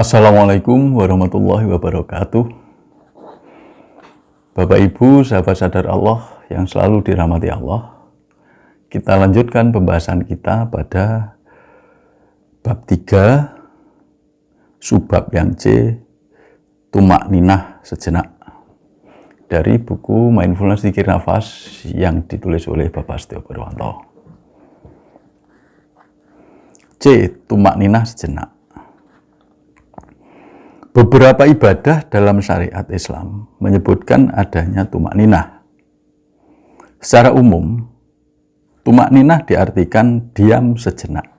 Assalamualaikum warahmatullahi wabarakatuh. Bapak Ibu, sahabat sadar Allah yang selalu dirahmati Allah. Kita lanjutkan pembahasan kita pada bab 3, subbab yang C, tumak ninah sejenak, dari buku Mindfulness Zikir Nafas yang ditulis oleh Bapak Setio Purwanto. C. Tumak ninah sejenak. Beberapa ibadah dalam syariat Islam menyebutkan adanya tumak ninah. Secara umum, tumak ninah diartikan diam sejenak.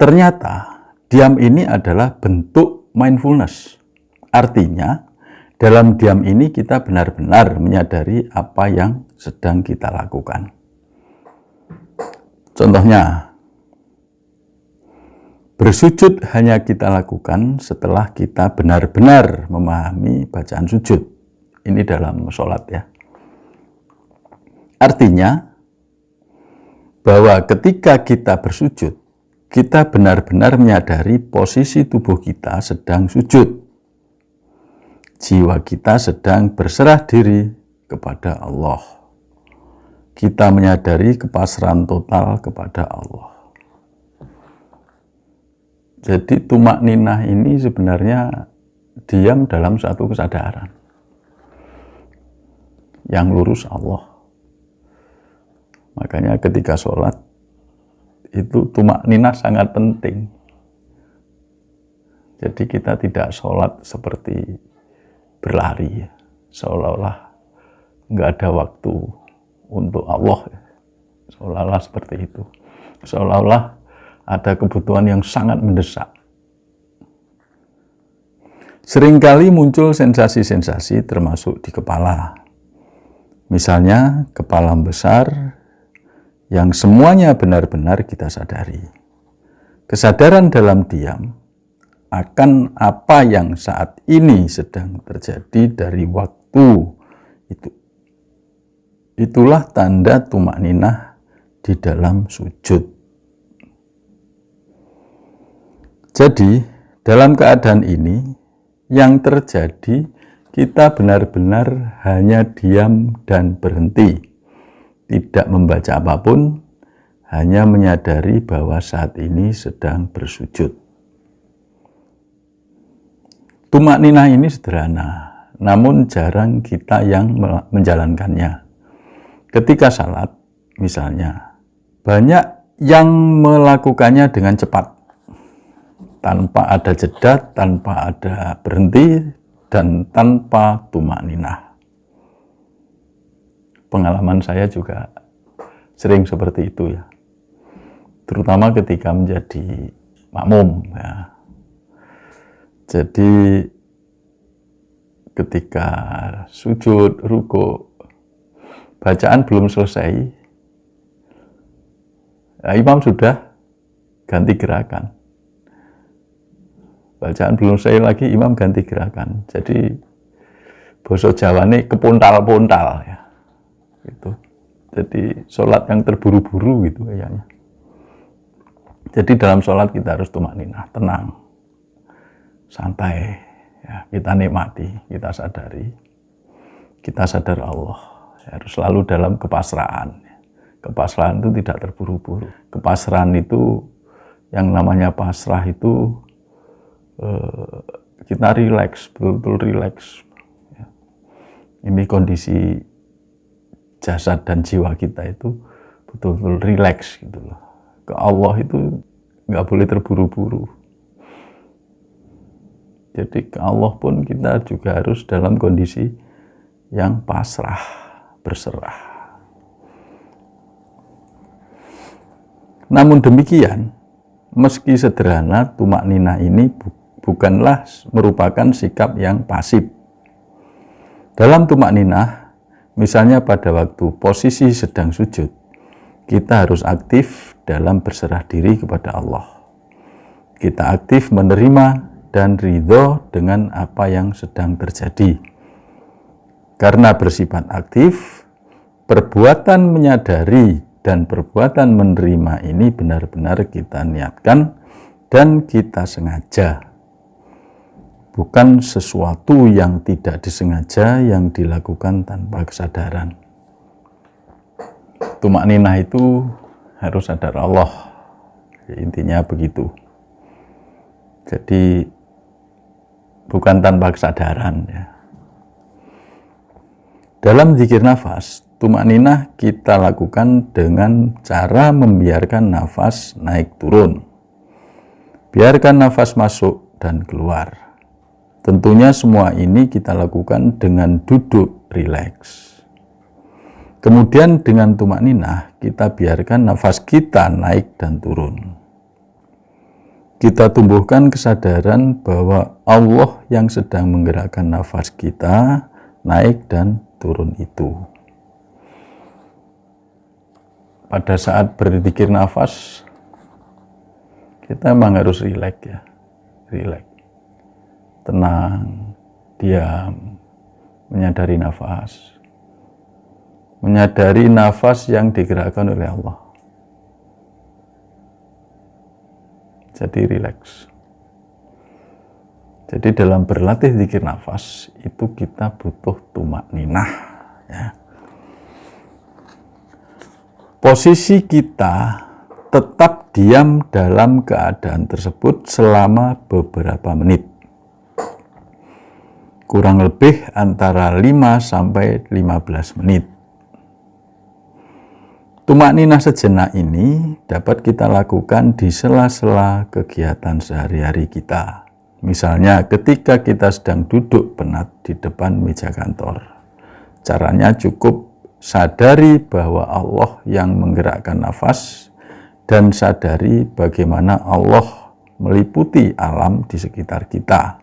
Ternyata, diam ini adalah bentuk mindfulness. Artinya, dalam diam ini kita benar-benar menyadari apa yang sedang kita lakukan. Contohnya, bersujud hanya kita lakukan setelah kita benar-benar memahami bacaan sujud. Ini dalam sholat ya. Artinya, bahwa ketika kita bersujud, kita benar-benar menyadari posisi tubuh kita sedang sujud. Jiwa kita sedang berserah diri kepada Allah. Kita menyadari kepasrahan total kepada Allah. Jadi tumak ninah ini sebenarnya diam dalam satu kesadaran yang lurus Allah. Makanya ketika sholat itu tumak ninah sangat penting. Jadi kita tidak sholat seperti berlari, seolah-olah nggak ada waktu untuk Allah. Seolah-olah seperti itu. Seolah-olah ada kebutuhan yang sangat mendesak. Seringkali muncul sensasi-sensasi termasuk di kepala. Misalnya kepala besar yang semuanya benar-benar kita sadari. Kesadaran dalam diam akan apa yang saat ini sedang terjadi dari waktu itu. Itulah tanda tumak ninah di dalam sujud. Jadi, dalam keadaan ini, yang terjadi, kita benar-benar hanya diam dan berhenti. Tidak membaca apapun, hanya menyadari bahwa saat ini sedang bersujud. Tumak ninah ini sederhana, namun jarang kita yang menjalankannya. Ketika salat, misalnya, banyak yang melakukannya dengan cepat, tanpa ada jeda, tanpa ada berhenti, dan tanpa tumak ninah. Pengalaman saya juga sering seperti itu ya. Terutama ketika menjadi makmum ya. Jadi ketika sujud, ruku, bacaan belum selesai, ya, imam sudah ganti gerakan. Bacaan belum selesai lagi, imam ganti gerakan. Jadi basa Jawane kepontal-pontal ya. Gitu. Jadi sholat yang terburu-buru gitu kayaknya. Jadi dalam sholat kita harus tumak ninah, tenang, santai, ya, kita nikmati, kita sadari, kita sadar Allah. Ya, harus selalu dalam kepasrahan. Kepasrahan itu tidak terburu-buru. Kepasrahan itu, yang namanya pasrah itu, kita rileks, betul-betul rileks. Ini kondisi jasad dan jiwa kita itu betul-betul rileks gitu loh. Ke Allah itu nggak boleh terburu-buru. Jadi ke Allah pun kita juga harus dalam kondisi yang pasrah, berserah. Namun demikian, meski sederhana, tumak ninah ini bukanlah merupakan sikap yang pasif. Dalam tumak ninah, misalnya pada waktu posisi sedang sujud, kita harus aktif dalam berserah diri kepada Allah. Kita aktif menerima dan ridho dengan apa yang sedang terjadi. Karena bersifat aktif, perbuatan menyadari dan perbuatan menerima ini benar-benar kita niatkan dan kita sengaja, bukan sesuatu yang tidak disengaja yang dilakukan tanpa kesadaran. Tumakninah itu harus sadar Allah, intinya begitu. Jadi bukan tanpa kesadaran ya. Dalam zikir nafas, tumakninah kita lakukan dengan cara membiarkan nafas naik turun. Biarkan nafas masuk dan keluar. Tentunya semua ini kita lakukan dengan duduk rileks. Kemudian dengan tumakninah kita biarkan nafas kita naik dan turun. Kita tumbuhkan kesadaran bahwa Allah yang sedang menggerakkan nafas kita naik dan turun itu. Pada saat berzikir nafas, kita memang harus rileks ya, rileks, tenang, diam, menyadari nafas yang digerakkan oleh Allah. Jadi rileks. Jadi dalam berlatih zikir nafas itu kita butuh tumakninah ya. Posisi kita tetap diam dalam keadaan tersebut selama beberapa menit. Kurang lebih antara 5 sampai 15 menit. Tumakninah sejenak ini dapat kita lakukan di sela-sela kegiatan sehari-hari kita. Misalnya ketika kita sedang duduk penat di depan meja kantor. Caranya cukup sadari bahwa Allah yang menggerakkan nafas dan sadari bagaimana Allah meliputi alam di sekitar kita.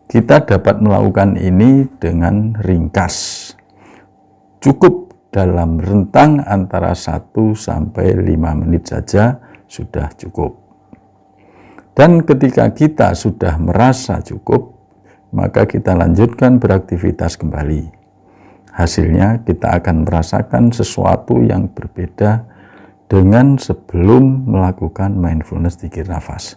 Kita dapat melakukan ini dengan ringkas. Cukup dalam rentang antara 1 sampai 5 menit saja sudah cukup. Dan ketika kita sudah merasa cukup, maka kita lanjutkan beraktivitas kembali. Hasilnya kita akan merasakan sesuatu yang berbeda dengan sebelum melakukan mindfulness zikir nafas.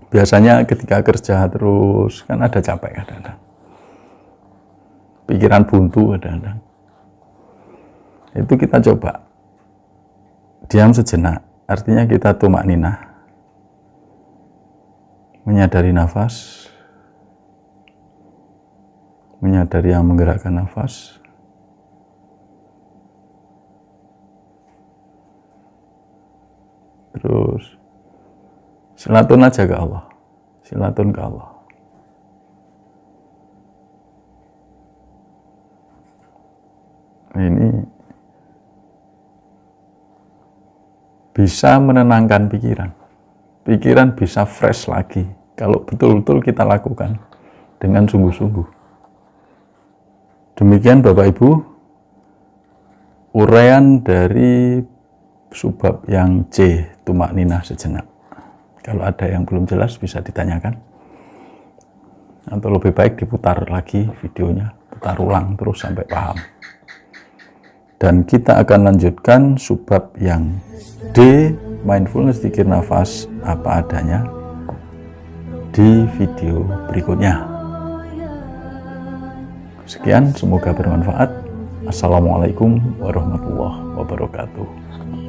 Biasanya ketika kerja terus, kan ada capek kadang-kadang. Pikiran buntu kadang-kadang. Itu kita coba diam sejenak. Artinya kita tumakninah, menyadari nafas, menyadari yang menggerakkan nafas, terus silatun aja ke Allah, silatun ke Allah. Ini bisa menenangkan pikiran. Pikiran bisa fresh lagi kalau betul-betul kita lakukan dengan sungguh-sungguh. Demikian Bapak Ibu, uraian dari subbab yang C, tumakninah sejenak. Kalau ada yang belum jelas bisa ditanyakan. Atau lebih baik diputar lagi videonya, putar ulang terus sampai paham. Dan kita akan lanjutkan subbab yang D, mindfulness zikir nafas apa adanya di video berikutnya. Sekian, semoga bermanfaat. Assalamualaikum warahmatullahi wabarakatuh.